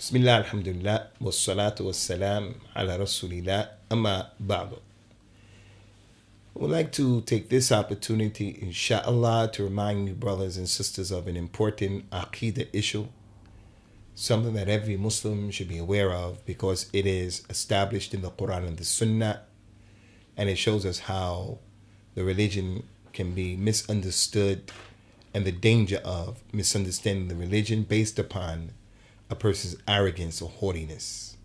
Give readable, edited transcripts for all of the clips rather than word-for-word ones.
Bismillah, alhamdulillah, wassalatu wassalam ala rasulillah, amma ba'du. I would like to take this opportunity, inshallah, to remind you brothers and sisters of an important aqidah issue, something that every Muslim should be aware of because it is established in the Qur'an and the Sunnah, and it shows us how the religion can be misunderstood and the danger of misunderstanding the religion based upon a person's arrogance or haughtiness.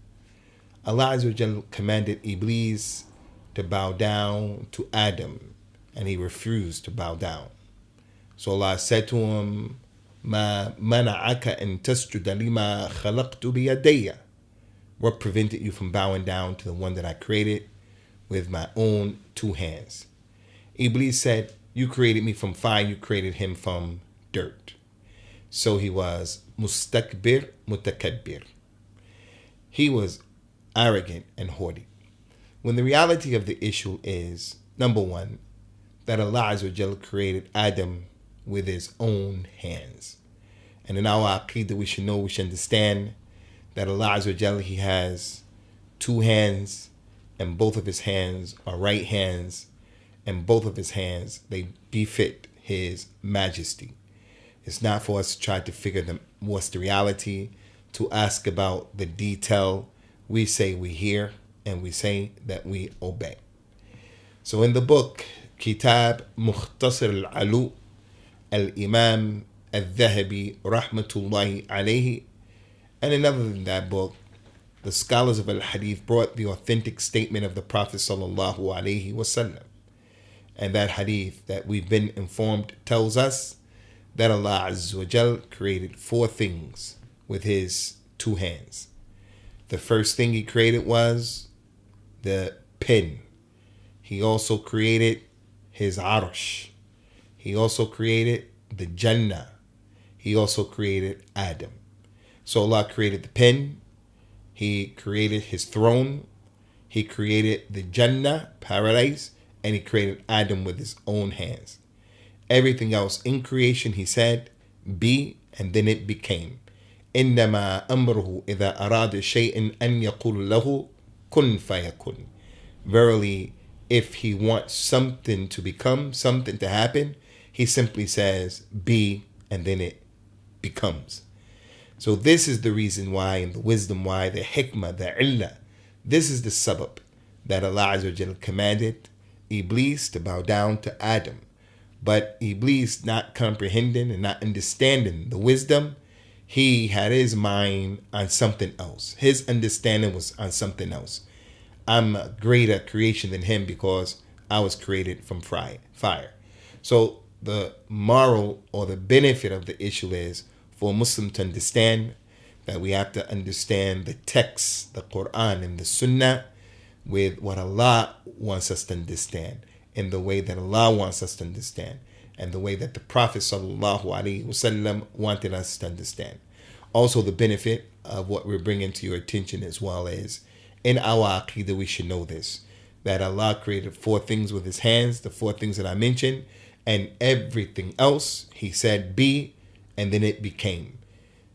Allah Azza wa Jal commanded Iblis to bow down to Adam, and he refused to bow down. So Allah said to him, "Ma mana'aka an tasjuda lima khalaqtu biyadayya." What prevented you from bowing down to the one that I created with my own two hands? Iblis said, "You created me from fire, you created him from dirt." So he was mustakbir mutakabbir. He was arrogant and haughty. When the reality of the issue is, number one, that Allah Azza wa Jalla created Adam with his own hands. And in our aqidah, we should understand that Allah Azza wa Jalla, he has two hands, and both of his hands are right hands, and both of his hands, they befit his majesty. It's not for us to try to figure what's the reality, to ask about the detail. We say we hear, and we say that we obey. So in the book, Kitab Mukhtasar al-Alu, al-Imam At-Thahabi, rahmatullahi alayhi, and another than that book, the scholars of al-Hadith brought the authentic statement of the Prophet sallallahu alayhi wasallam. And that hadith that we've been informed tells us that Allah Azza wa Jal created four things with his two hands. The first thing he created was the pen. He also created his arsh. He also created the Jannah. He also created Adam. So Allah created the pen. He created his throne. He created the Jannah, paradise, and he created Adam with his own hands. Everything else in creation, he said, be, and then it became. إِنَّمَا أَمْرُهُ إِذَا أَرَادَ شَيْءٍ أَنْ يَقُولُ لَهُ كُنْ فَيَكُنْ. Verily, if he wants something to become, something to happen, he simply says, be, and then it becomes. So this is the reason why, and the wisdom why, the hikmah, the illah, this is the sabab that Allah Azza wa Jalla commanded Iblis to bow down to Adam. But Iblis, not comprehending and not understanding the wisdom, he had his mind on something else. His understanding was on something else. I'm a greater creation than him because I was created from fire. So the moral or the benefit of the issue is for a Muslim to understand that we have to understand the text, the Qur'an and the Sunnah, with what Allah wants us to understand, in the way that Allah wants us to understand, and the way that the Prophet ﷺ wanted us to understand. Also, the benefit of what we're bringing to your attention as well is, in our aqidah, we should know this, that Allah created four things with his hands, the four things that I mentioned, and everything else, he said be, and then it became.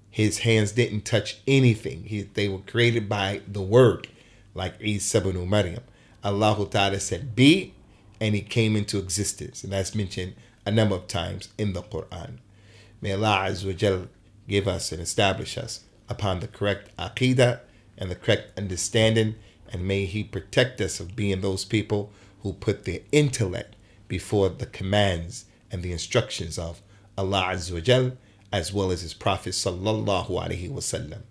His hands didn't touch anything. They were created by the word, like Isa ibn Maryam. Allah Ta'ala said be, and he came into existence. And that's mentioned a number of times in the Qur'an. May Allah Azza wa Jal give us and establish us upon the correct aqidah and the correct understanding, and may he protect us of being those people who put their intellect before the commands and the instructions of Allah Azza wa Jal, as well as his Prophet sallallahu alaihi wasallam.